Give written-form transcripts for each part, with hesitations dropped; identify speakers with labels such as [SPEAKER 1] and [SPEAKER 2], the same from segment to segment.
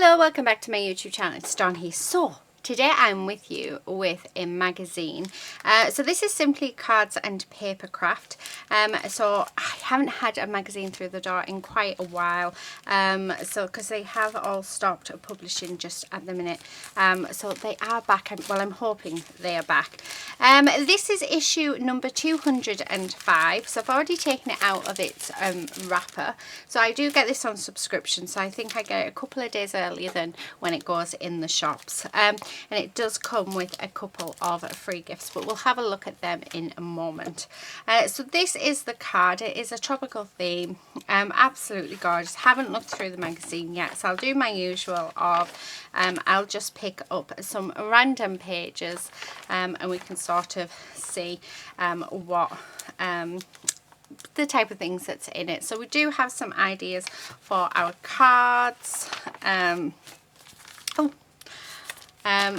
[SPEAKER 1] Hello, welcome back to my YouTube channel. It's Dawn here. So today I'm with you with a magazine. So this is simply Cards and Papercraft. So I haven't had a magazine through the door in quite a while. Because they have all stopped publishing just at the minute. So they are back. I'm hoping they are back. This is issue number 205. So I've already taken it out of its wrapper. So I do get this on subscription. So I think I get it a couple of days earlier than when it goes in the shops. And it does come with a couple of free gifts, but we'll have a look at them in a moment. So this is the card. It is a tropical theme, absolutely gorgeous. Haven't looked through the magazine yet, so I'll do my usual of I'll just pick up some random pages and we can sort of see what the type of things that's in it. So we do have some ideas for our cards.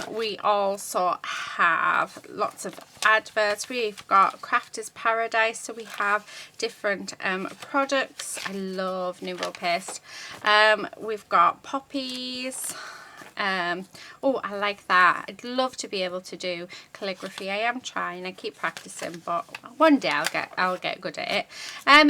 [SPEAKER 1] We also have lots of adverts. We've got Crafter's Paradise, so we have different products. I love Nouveau Paste. We've got poppies. Oh, I like that. I'd love to be able to do calligraphy. I am trying. I keep practicing, but one day I'll get good at it.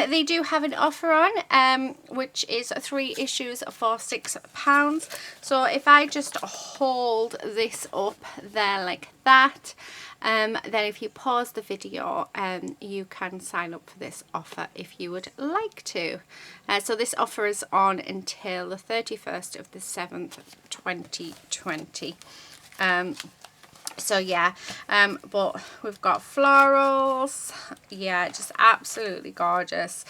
[SPEAKER 1] They do have an offer on, which is 3 issues for £6. So if I just hold this up there like that, then if you pause the video, you can sign up for this offer if you would like to. So this offer is on until the 31st of the 7th, 2020. So yeah, but we've got florals. Yeah, just absolutely gorgeous.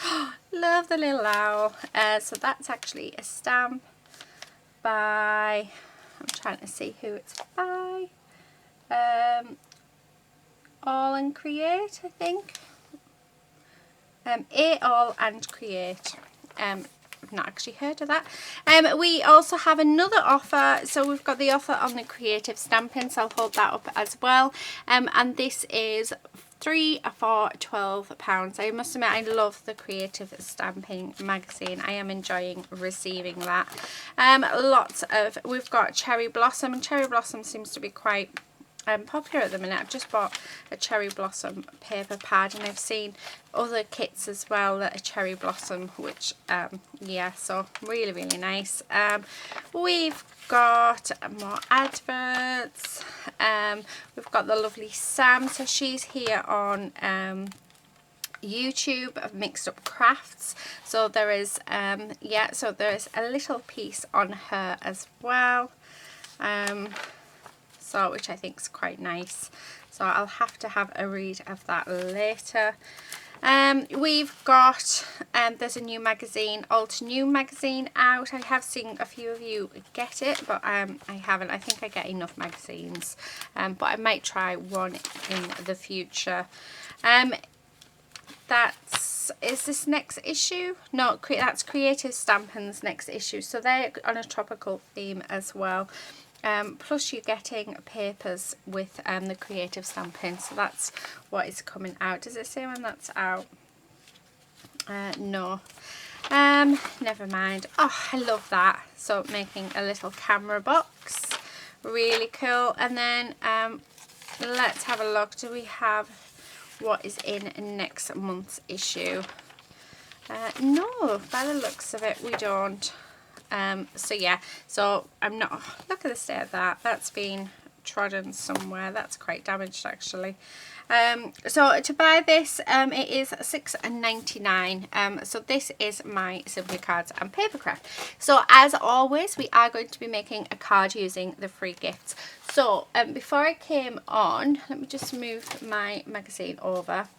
[SPEAKER 1] Love the little owl. So that's actually a stamp by, I'm trying to see who it's by. All and Create, I think. All and Create. I've not actually heard of that. We also have another offer. So we've got the offer on the creative stamping, so I'll hold that up as well. And this is 3 for £12. I must admit, I love the creative stamping magazine. I am enjoying receiving that. We've got Cherry Blossom, and Cherry Blossom seems to be quite popular at the minute. I've just bought a Cherry Blossom paper pad, and I've seen other kits as well that are Cherry Blossom, which yeah, so really nice. We've got more adverts. We've got the lovely Sam, so she's here on YouTube of Mixed Up Crafts. So there is yeah, so there is a little piece on her as well. So, which I think is quite nice. So I'll have to have a read of that later. We've got, there's a new magazine, Alt New magazine out. I have seen a few of you get it, but I haven't. I think I get enough magazines, but I might try one in the future. Is this next issue? No, that's Creative Stamping's next issue. So they're on a tropical theme as well. Plus you're getting papers with the creative stamping, so that's what is coming out. Does it say when that's out? No. Never mind. Oh, I love that. So making a little camera box, really cool. And then let's have a look. Do we have what is in next month's issue? No, by the looks of it we don't. So yeah, so I'm not, look at the state of that. That's been trodden somewhere. That's quite damaged actually. So to buy this, it is $6.99. So this is my Simply Cards and Papercraft. So as always, we are going to be making a card using the free gifts. So before I came on, let me just move my magazine over.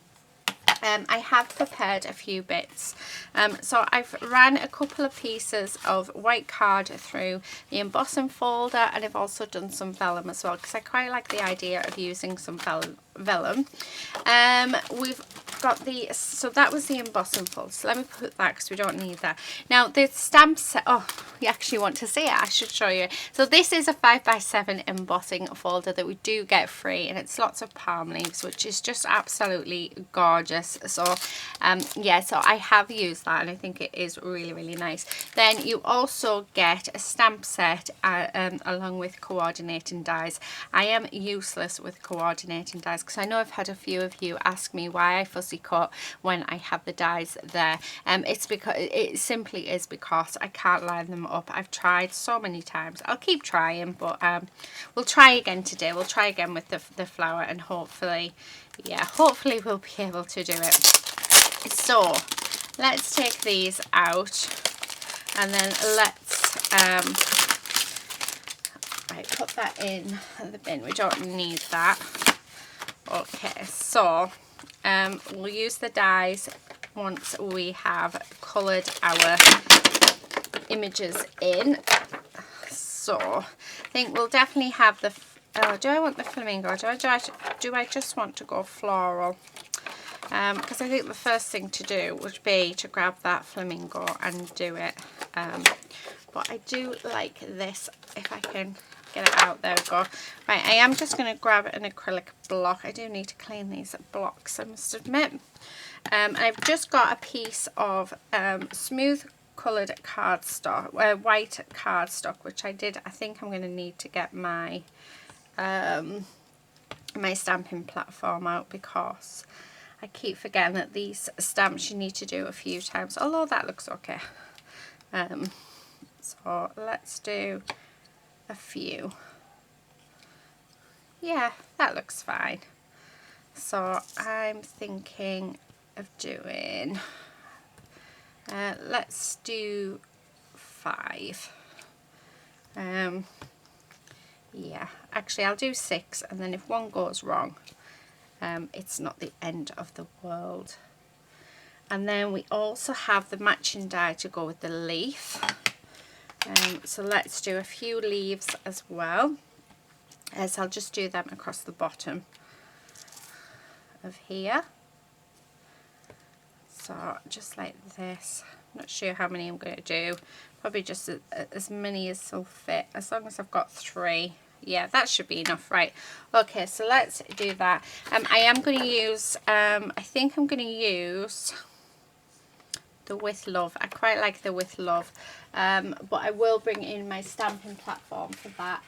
[SPEAKER 1] I have prepared a few bits. So I've ran a couple of pieces of white card through the embossing folder, and I've also done some vellum as well, because I quite like the idea of using some vellum. We've got the, so that was the embossing fold. So let me put that because we don't need that. Now the stamp set, oh, you actually want to see it, I should show you. So this is a 5x7 embossing folder that we do get free, and it's lots of palm leaves, which is just absolutely gorgeous. So yeah, so I have used that and I think it is really, really nice. Then you also get a stamp set along with coordinating dies. I am useless with coordinating dies because I know I've had a few of you ask me why I fussy cut when I have the dies there. It's because it simply is because I can't line them up. I've tried so many times. I'll keep trying, but we'll try again today. We'll try again with the flower, and hopefully, yeah, hopefully we'll be able to do it. So let's take these out, and then let's right, put that in the bin. We don't need that. Okay, so we'll use the dies once we have coloured our images in. So I think we'll definitely have the, do I want the flamingo? Do I just want to go floral? Because I think the first thing to do would be to grab that flamingo and do it. But I do like this, if I can get it out. There we go. Right, I am just going to grab an acrylic block. I do need to clean these blocks, I must admit. And I've just got a piece of smooth coloured cardstock, white cardstock, which I think I'm going to need to get my my stamping platform out, because I keep forgetting that these stamps you need to do a few times, although that looks okay. So let's do a few. Yeah, that looks fine. So I'm thinking of doing, let's do 5. Yeah, actually I'll do 6, and then if one goes wrong, it's not the end of the world. And then we also have the matching die to go with the leaf. So let's do a few leaves as well. So I'll just do them across the bottom of here. So just like this. I'm not sure how many I'm going to do. Probably just as many as will fit, as long as I've got 3. Yeah, that should be enough. Right, okay, so let's do that. I am going to use, I think I'm going to use the With Love. I quite like the With Love, but I will bring in my stamping platform for that.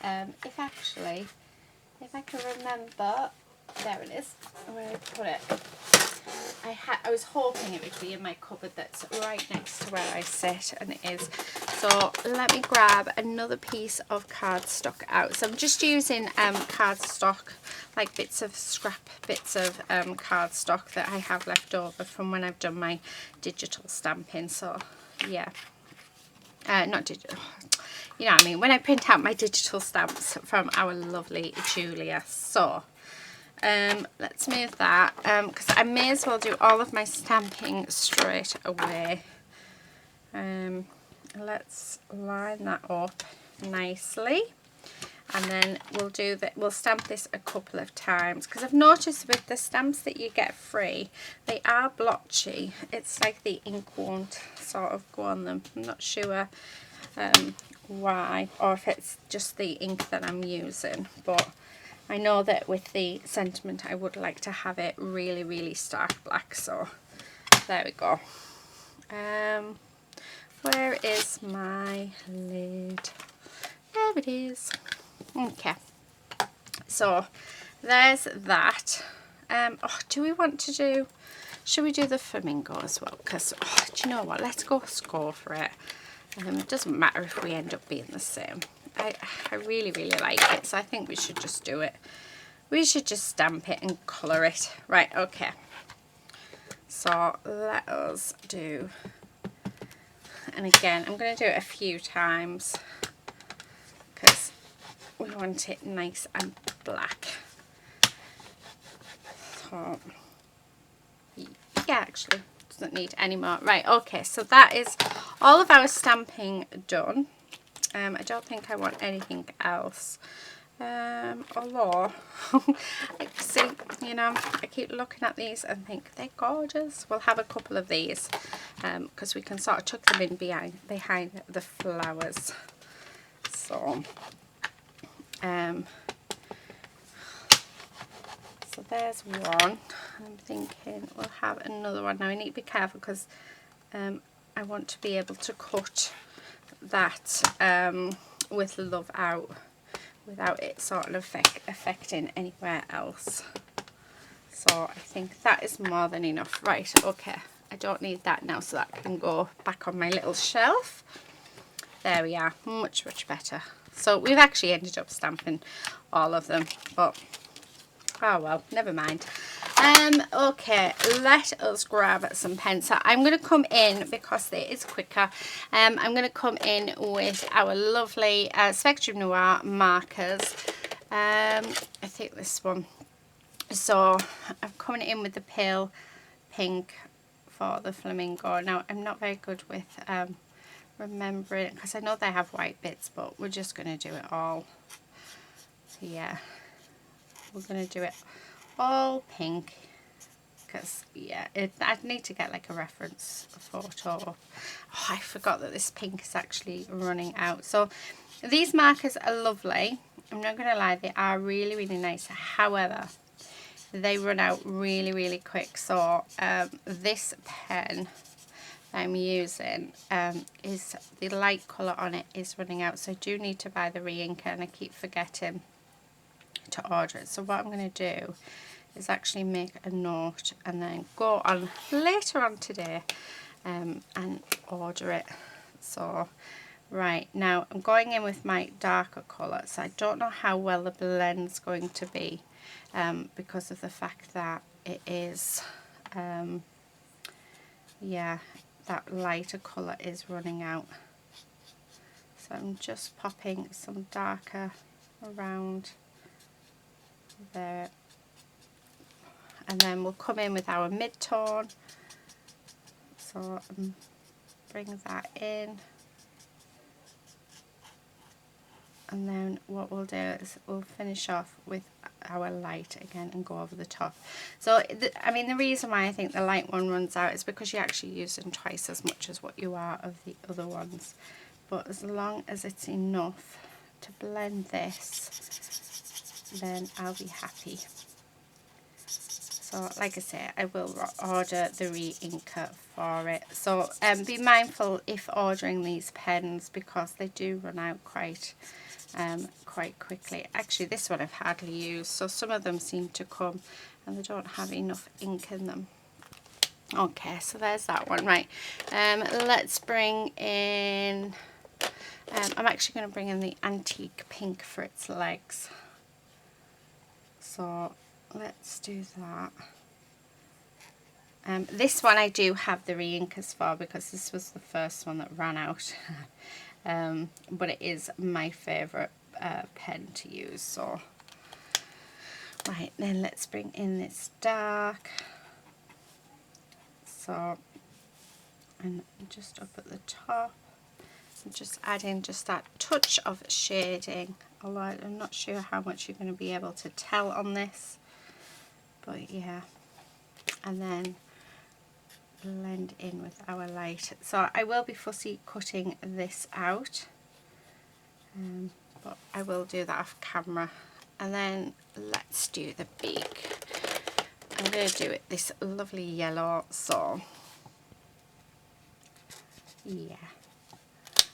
[SPEAKER 1] If I can remember, there it is, where I put it. I was hoping it would be in my cupboard that's right next to where I sit, and it is. So let me grab another piece of cardstock out. So I'm just using cardstock, like scrap bits of cardstock that I have left over from when I've done my digital stamping. So yeah, not digital, you know what I mean, when I print out my digital stamps from our lovely Julia. So let's move that, because I may as well do all of my stamping straight away. Let's line that up nicely, and then we'll stamp this a couple of times, because I've noticed with the stamps that you get free, they are blotchy. It's like the ink won't sort of go on them. I'm not sure why, or if it's just the ink that I'm using, but I know that with the sentiment I would like to have it really, really stark black. So there we go. Where is my lid? There it is. Okay, so there's that. Oh, do we want to do, should we do the flamingo as well? Because do you know what, let's go for it. It doesn't matter if we end up being the same. I really, really like it, so I think we should just do it. We should just stamp it and colour it. Right, okay. So let us do, and again, I'm going to do it a few times because we want it nice and black. So, yeah, actually, doesn't need any more. Right, okay, so that is all of our stamping done. I don't think I want anything else. Although see, you know, I keep looking at these and think they're gorgeous. We'll have a couple of these because we can sort of tuck them in behind the flowers. So so there's one. I'm thinking we'll have another one. Now I need to be careful because I want to be able to cut that with love out without it sort of affecting anywhere else. So I think that is more than enough. Right, okay, I don't need that now, so that can go back on my little shelf. There we are, much better. So we've actually ended up stamping all of them, but oh well, never mind. Okay, let us grab some pens. So I'm going to come in, because it is quicker, I'm going to come in with our lovely Spectrum Noir markers. I think this one. So I'm coming in with the pale pink for the flamingo. Now I'm not very good with remembering, because I know they have white bits, but we're just going to do it all. So yeah, we're going to do it all pink, because yeah, I'd need to get like a reference photo. Oh, I forgot that this pink is actually running out. So these markers are lovely, I'm not going to lie, they are really nice. However, they run out really quick. So this pen I'm using is the light colour on it is running out, so I do need to buy the re-inker, and I keep forgetting to order it. So what I'm going to do is actually make a note and then go on later on today and order it. So right now I'm going in with my darker colour, so I don't know how well the blend's going to be because of the fact that it is yeah, that lighter colour is running out. So I'm just popping some darker around there, and then we'll come in with our mid-tone. So bring that in, and then what we'll do is we'll finish off with our light again and go over the top. So I mean, the reason why I think the light one runs out is because you're actually using twice as much as what you are of the other ones. But as long as it's enough to blend this, then I'll be happy. So like I say, I will order the re-inker for it. So be mindful if ordering these pens, because they do run out quite quickly. Actually, this one I've hardly used, so some of them seem to come and they don't have enough ink in them. Okay, so there's that one. Right, let's bring in, I'm actually going to bring in the antique pink for its legs. So let's do that. This one I do have the re-inkers for, because this was the first one that ran out. But it is my favourite pen to use. So right, then let's bring in this dark. So, and just up at the top, I'm just adding just that touch of shading, although I'm not sure how much you're going to be able to tell on this, but yeah. And then blend in with our light. So I will be fussy cutting this out, but I will do that off camera. And then let's do the beak. I'm going to do it this lovely yellow. So yeah,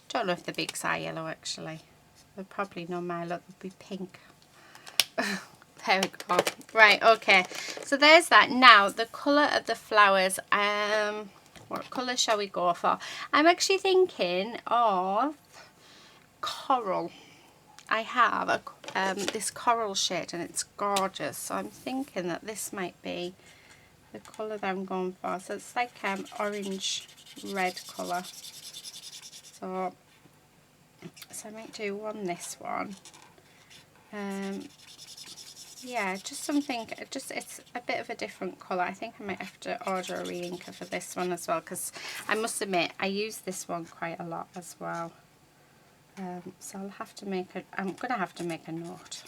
[SPEAKER 1] don't know if the beaks are yellow actually. They're probably not my look, would be pink. There we go. Right, okay, so there's that. Now the colour of the flowers, what colour shall we go for? I'm actually thinking of coral. I have a, this coral shade and it's gorgeous, so I'm thinking that this might be the colour that I'm going for. So it's like orange red colour. So I might do this one. Yeah, just something, just it's a bit of a different colour. I think I might have to order a re-inker for this one as well, because I must admit I use this one quite a lot as well. So I'll have to make I'm gonna have to make a note.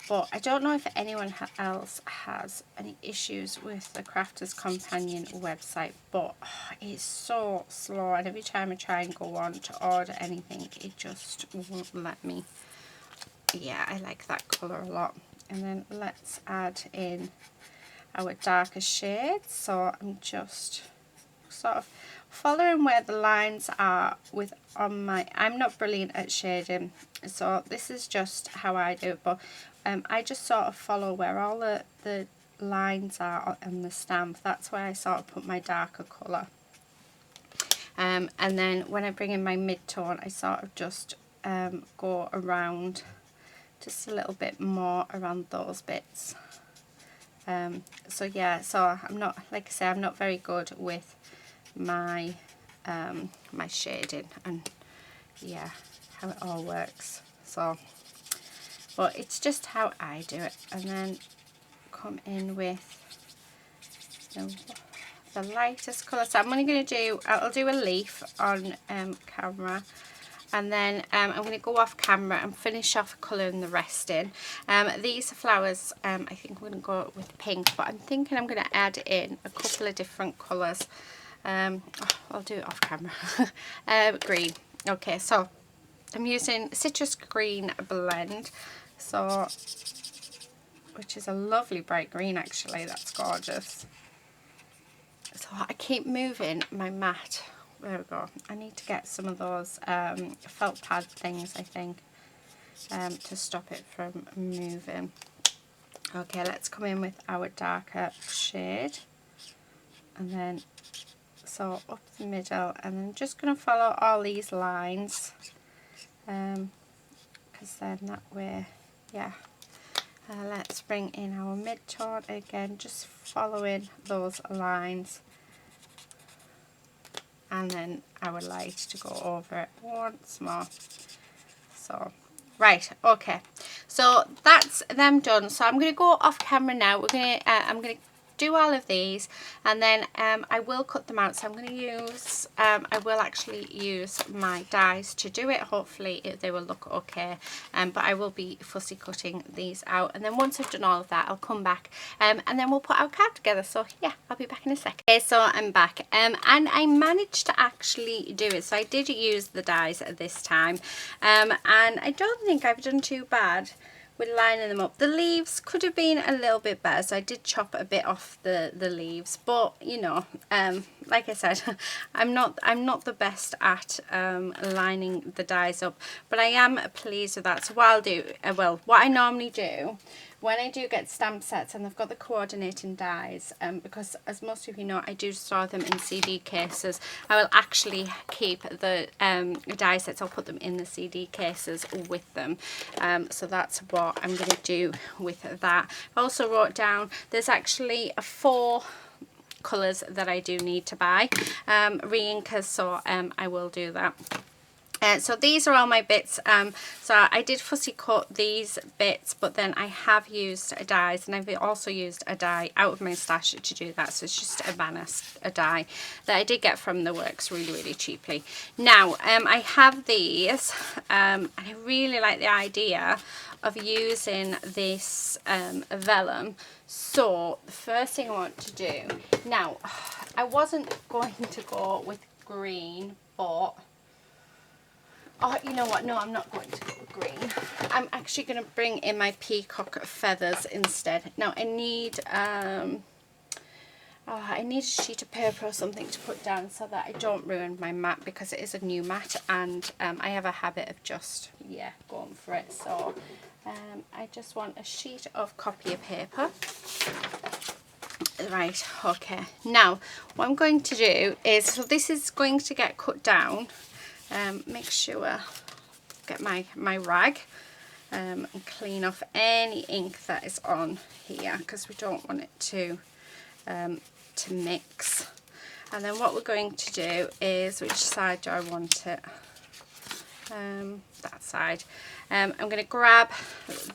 [SPEAKER 1] But I don't know if anyone else has any issues with the Crafters Companion website, but it's so slow, and every time I try and go on to order anything, it just won't let me. Yeah, I like that colour a lot. And then let's add in our darker shades. So I'm just sort of following where the lines are with on my, I'm not brilliant at shading, so this is just how I do it, but I just sort of follow where all the lines are on the stamp. That's where I sort of put my darker colour, and then when I bring in my mid-tone, I sort of just go around just a little bit more around those bits. So yeah, so I'm not, like I say, I'm not very good with my my shading and yeah, how it all works. So, but it's just how I do it. And then come in with the lightest colour. So I'm only going to do, I'll do a leaf on camera, and then I'm going to go off camera and finish off colouring the rest in. These flowers, I think I'm going to go with pink, but I'm thinking I'm going to add in a couple of different colours. I'll do it off camera. Green. Okay, so I'm using citrus green blend, so which is a lovely bright green actually. That's gorgeous. So I keep moving my mat. There we go. I need to get some of those felt pad things, I think, to stop it from moving. Okay, let's come in with our darker shade, and then so up the middle, and I'm just going to follow all these lines, because then that way, yeah. Let's bring in our mid-tone again, just following those lines, and then our light to go over it once more. So right, okay, so that's them done. So I'm going to go off camera now. I'm going to do all of these, and then I will cut them out. So I'm going to use I will actually use my dies to do it. Hopefully they will look okay, but I will be fussy cutting these out, and then once I've done all of that, I'll come back and then we'll put our card together. So yeah, I'll be back in a second. Okay, so I'm back, and I managed to actually do it. So I did use the dies this time, and I don't think I've done too bad with lining them up. The leaves could have been a little bit better, so I did chop a bit off the leaves, but you know, like I said, I'm not the best at lining the dies up, but I am pleased with that. So what I'll do, what I normally do when I do get stamp sets and they've got the coordinating dies, because as most of you know, I do store them in CD cases. I will actually keep the die sets, I'll put them in the CD cases with them. So that's what I'm going to do with that. I also wrote down, there's actually 4 colours that I do need to buy, re-inkers, so I will do that. So these are all my bits. So I did fussy cut these bits, but then I have used dies, and I've also used a die out of my stash to do that. So it's just a die that I did get from the works really cheaply. Now I have these, and I really like the idea of using this vellum. So the first thing I want to do, now I wasn't going to go with green, but oh, you know what? No, I'm not going to go with green. I'm actually going to bring in my peacock feathers instead. Now I need a sheet of paper or something to put down so that I don't ruin my mat, because it is a new mat, and I have a habit of just, yeah, going for it. So I just want a sheet of copy paper. Right, okay. Now what I'm going to do is, so this is going to get cut down. Make sure get my rag and clean off any ink that is on here, because we don't want it to mix. And then what we're going to do is, which side do I want it? That side. I'm going to grab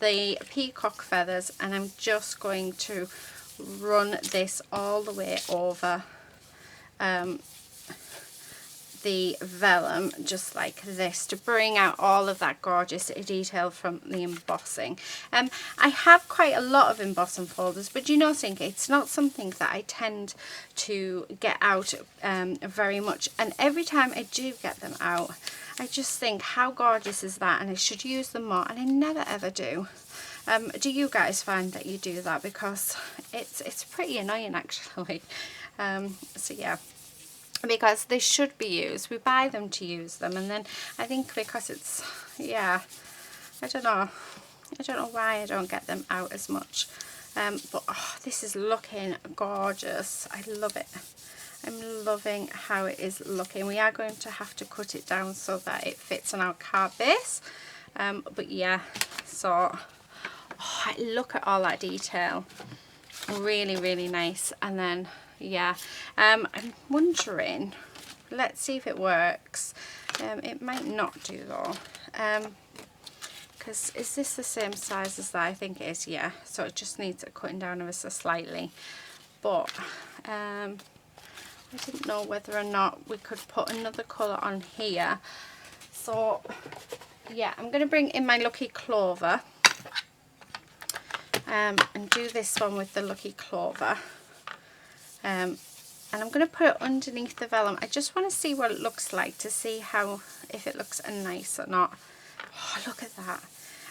[SPEAKER 1] the peacock feathers, and I'm just going to run this all the way over the vellum just like this to bring out all of that gorgeous detail from the embossing. I have quite a lot of embossing folders, but you know, it's not something that I tend to get out very much, and every time I do get them out, I just think, how gorgeous is that, and I should use them more, and I never ever do. Do you guys find that you do that? Because it's pretty annoying actually. So yeah, because they should be used. We buy them to use them, and then I think because it's, yeah, I don't know why I don't get them out as much. But oh, this is looking gorgeous. I love it. I'm loving how it is looking. We are going to have to cut it down so that it fits on our card base. But yeah, so oh, look at all that detail. Really, really nice. And then yeah, I'm wondering, let's see if it works. It might not do though, because is this the same size as that? I think it is, yeah. So it just needs a cutting down ever so slightly. But I didn't know whether or not we could put another colour on here. So yeah, I'm going to bring in my Lucky Clover and do this one with the Lucky Clover. And I'm going to put it underneath the vellum. I just want to see what it looks like, to see how, if it looks nice or not. Oh, look at that.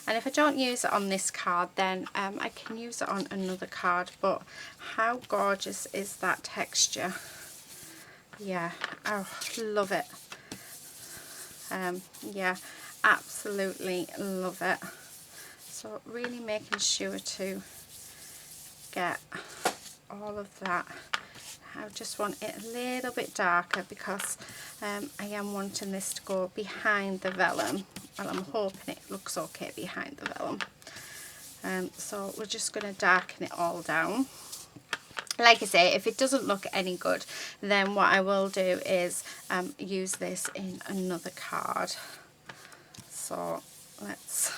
[SPEAKER 1] And if I don't use it on this card, then I can use it on another card. But how gorgeous is that texture? Yeah, I love it. Yeah, absolutely love it. So really making sure to get all of that. I just want it a little bit darker because I am wanting this to go behind the vellum. Well, I'm hoping it looks okay behind the vellum. So we're just going to darken it all down. Like I say, if it doesn't look any good, then what I will do is use this in another card. So let's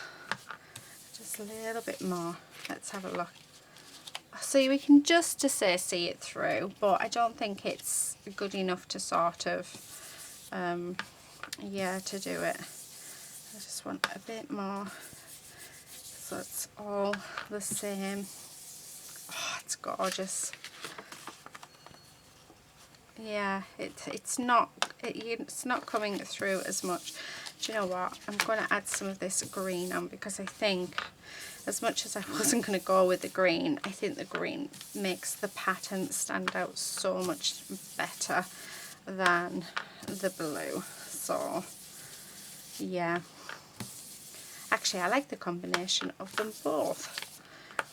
[SPEAKER 1] just a little bit more. Let's have a look. So we can just to say see it through, but I don't think it's good enough to sort of yeah, to do it. I just want a bit more so it's all the same. Oh, it's gorgeous. Yeah, it's not coming through as much. Do you know what? I'm going to add some of this green on, because I think, as much as I wasn't going to go with the green, I think the green makes the pattern stand out so much better than the blue. So yeah, actually I like the combination of them both.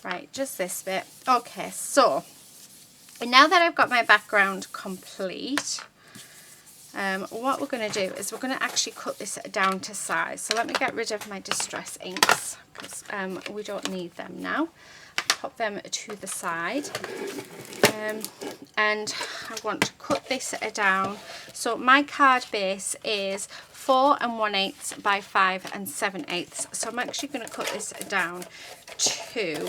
[SPEAKER 1] Right, just this bit. Okay, so now that I've got my background complete, what we're going to do is we're going to actually cut this down to size. So let me get rid of my distress inks, because we don't need them now. Pop them to the side, and I want to cut this down. So my card base is 4 1/8 by 5 7/8. So I'm actually going to cut this down to,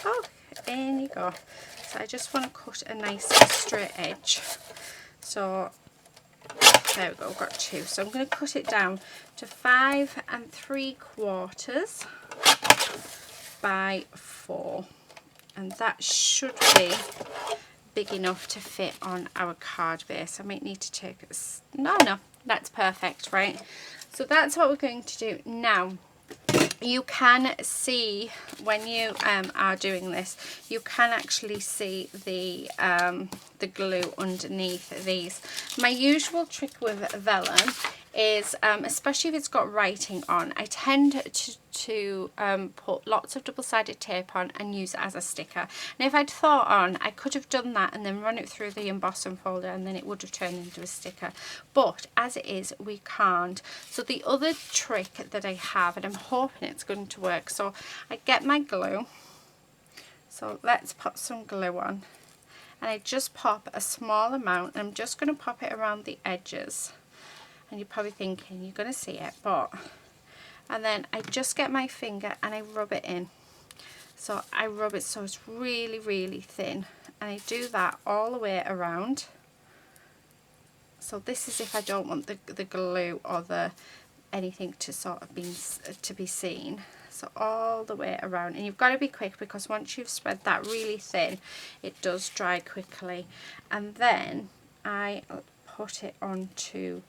[SPEAKER 1] oh, in you go. So I just want to cut a nice straight edge. So there we go, we've got 2. So I'm going to cut it down to 5 3/4 by 4, and that should be big enough to fit on our card base. I might need to take this. No, that's perfect, right? So that's what we're going to do now. You can see when you are doing this, you can actually see the glue underneath these. My usual trick with vellum is, especially if it's got writing on, I tend to put lots of double-sided tape on and use it as a sticker. And if I'd thought on, I could have done that and then run it through the embossing folder, and then it would have turned into a sticker. But as it is, we can't. So the other trick that I have, and I'm hoping it's going to work, so I get my glue. So let's put some glue on. And I just pop a small amount, and I'm just going to pop it around the edges. And you're probably thinking, you're going to see it, but... And then I just get my finger and I rub it in. So I rub it so it's really, really thin. And I do that all the way around. So this is if I don't want the glue or the anything to sort of be seen. So all the way around, and you've got to be quick because once you've spread that really thin, it does dry quickly. And then I put it onto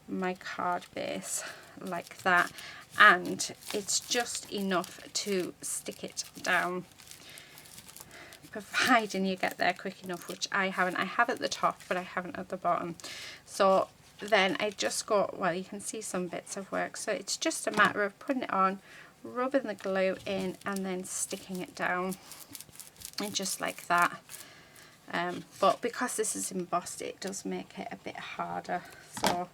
[SPEAKER 1] my card base like that, and it's just enough to stick it down, providing you get there quick enough, which I haven't. I have at the top, but I haven't at the bottom. So then I just go, well, you can see some bits of work, so it's just a matter of putting it on, rubbing the glue in, and then sticking it down, and just like that. But because this is embossed, it does make it a bit harder. So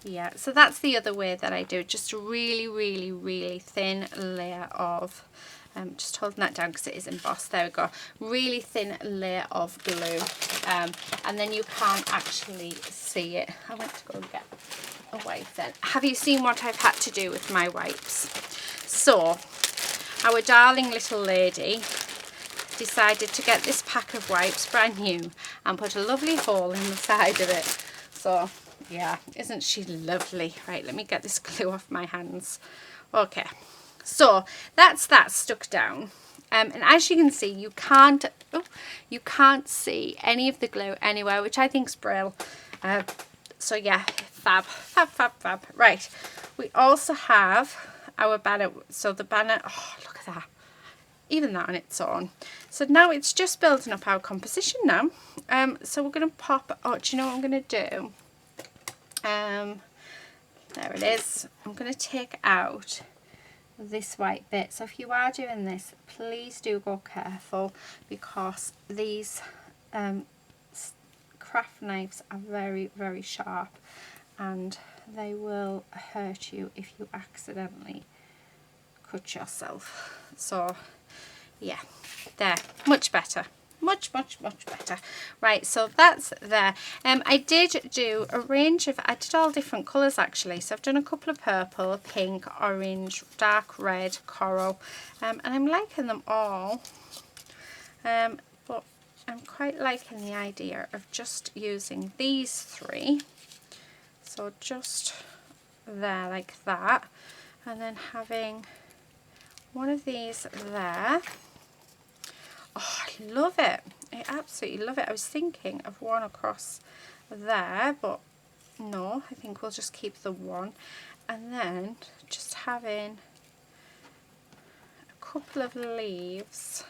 [SPEAKER 1] yeah, so that's the other way that I do it, just a really thin layer of just holding that down because it is embossed. There we go, really thin layer of glue, and then you can't actually see it. I went to go and get a wipe then. Have you seen what I've had to do with my wipes? So our darling little lady decided to get this pack of wipes, brand new, and put a lovely hole in the side of it. So yeah, isn't she lovely? Right, let me get this glue off my hands. Okay, so that's that stuck down, and as you can see, you can't see any of the glue anywhere, which I think's brill. So yeah, fab. Right, we also have our banner. So the banner, oh look at that, even that on its own. So now it's just building up our composition now. So we're going to pop, oh, do you know what I'm going to do? There it is. I'm going to take out this white bit. So if you are doing this, please do go careful, because these craft knives are very sharp, and they will hurt you if you accidentally cut yourself. So yeah, there, much better. Much better. Right, so that's there. I did do a range of, I did all different colours actually. So I've done a couple of purple, pink, orange, dark red, coral, and I'm liking them all. But I'm quite liking the idea of just using these three. So just there like that, and then having one of these there. Oh, I love it. I absolutely love it. I was thinking of one across there, but no, I think we'll just keep the one. And then just having a couple of leaves.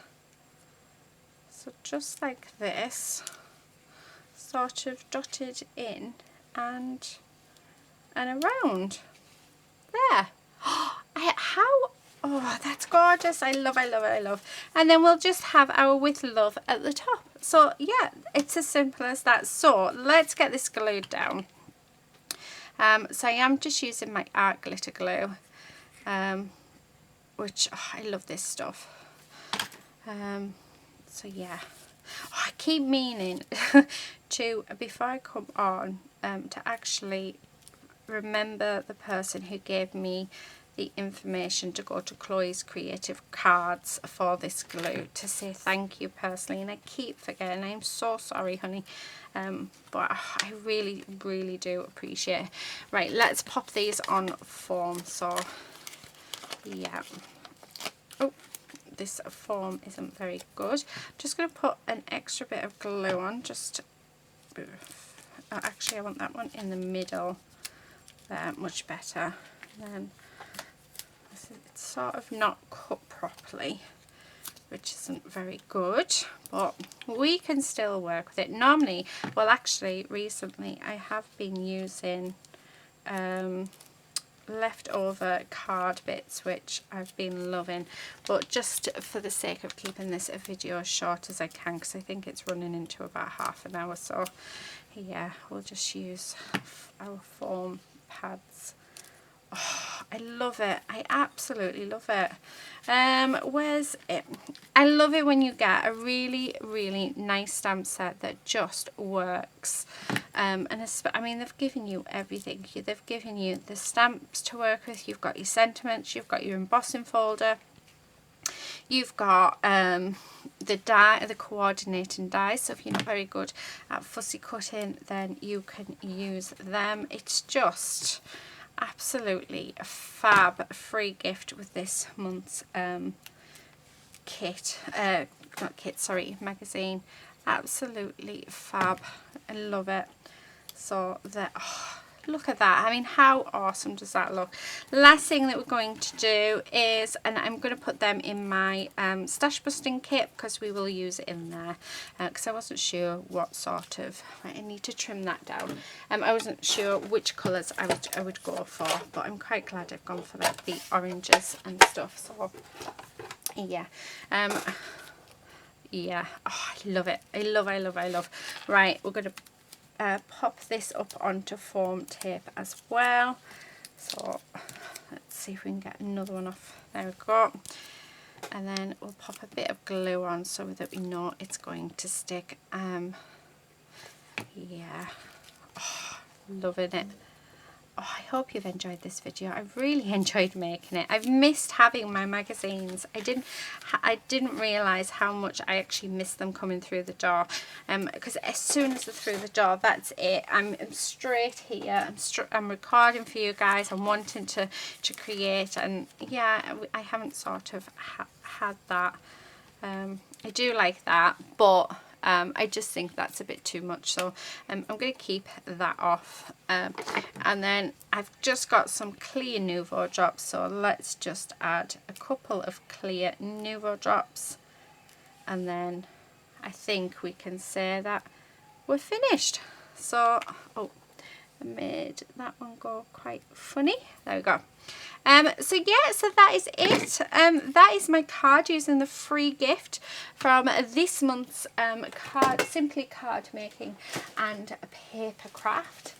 [SPEAKER 1] So just like this, sort of dotted in and around. There. Oh, that's gorgeous. I love it. And then we'll just have our with love at the top. So yeah, it's as simple as that. So let's get this glued down. So I am just using my art glitter glue, which I love this stuff. So yeah, I keep meaning to, before I come on, to actually remember the person who gave me the information to go to Chloe's Creative Cards for this glue, to say thank you personally, and I keep forgetting. I'm so sorry, honey, but I really do appreciate it. Right, let's pop these on form. So yeah, oh, this form isn't very good. I'm just going to put an extra bit of glue on, just actually I want that one in the middle there, much better. And then it's sort of not cut properly, which isn't very good, but we can still work with it. Normally, well actually recently I have been using leftover card bits, which I've been loving, but just for the sake of keeping this a video as short as I can, because I think it's running into about half an hour, so yeah, we'll just use our foam pads. Oh, I love it. I absolutely love it. Where's it? I love it when you get a really nice stamp set that just works. And I mean, they've given you everything. They've given you the stamps to work with. You've got your sentiments. You've got your embossing folder. you've got the die, the coordinating dies, so if you're not very good at fussy cutting, then you can use them. It's just absolutely a fab free gift with this month's kit, not kit, sorry, magazine. Absolutely fab. I love it. So that, oh, look at that. I mean, how awesome does that look? Last thing that we're going to do is, and I'm going to put them in my stash busting kit because we will use it in there, because I wasn't sure what sort of, right, I need to trim that down. I wasn't sure which colours I would go for, but I'm quite glad I've gone for like the oranges and stuff. So yeah, yeah, oh, I love it. I love. Right, we're going to pop this up onto foam tape as well. So let's see if we can get another one off. There we go. And then we'll pop a bit of glue on so that we know it's going to stick. Yeah, oh, loving it. Oh, I hope you've enjoyed this video. I really enjoyed making it. I've missed having my magazines. I didn't realise how much I actually missed them coming through the door. Because as soon as they're through the door, that's it. I'm straight here. I'm recording for you guys. I'm wanting to create, and yeah, I haven't sort of had that. I do like that, but I just think that's a bit too much, so I'm going to keep that off. And then I've just got some clear Nouveau drops, so let's just add a couple of clear Nouveau drops, and then I think we can say that we're finished. So, oh, I made that one go quite funny. There we go. So yeah, so that is it. That is my card using the free gift from this month's Simply Card Making and Papercraft.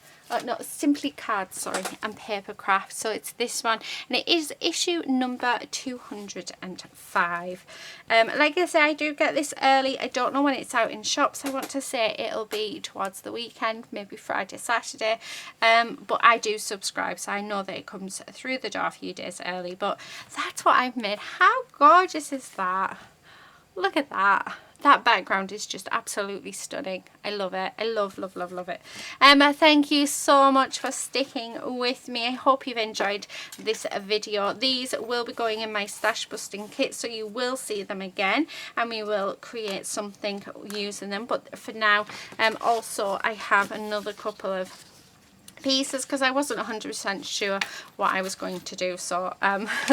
[SPEAKER 1] No, Simply Cards, sorry, and Papercraft. So it's this one, and it is issue number 205. Like I say, I do get this early. I don't know when it's out in shops. I want to say it'll be towards the weekend, maybe Friday, Saturday. But I do subscribe, so I know that it comes through the door a few days early. But that's what I've made. How gorgeous is that? Look at that. That background is just absolutely stunning. I love it. I love it. Thank you so much for sticking with me. I hope you've enjoyed this video. These will be going in my stash busting kit, so you will see them again, and we will create something using them. But for now, also I have another couple of pieces because I wasn't 100% sure what I was going to do, so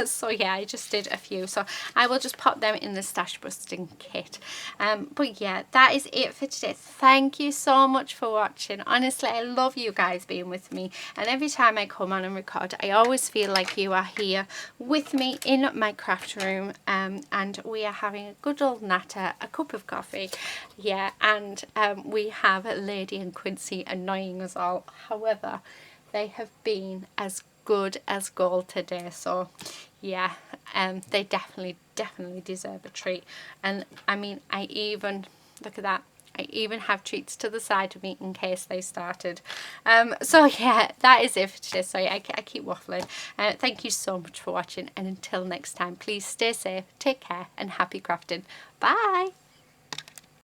[SPEAKER 1] so yeah, I just did a few, so I will just pop them in the stash busting kit. But yeah, that is it for today. Thank you so much for watching. Honestly, I love you guys being with me, and every time I come on and record, I always feel like you are here with me in my craft room, and we are having a good old natter, a cup of coffee, yeah, and we have Lady and Quincy annoying us all. However, they have been as good as gold today, so yeah, they definitely deserve a treat. And I mean, I even, look at that, I even have treats to the side of me in case they started. So yeah, that is it for today. Sorry, I keep waffling. Thank you so much for watching, and until next time, please stay safe, take care, and happy crafting. Bye.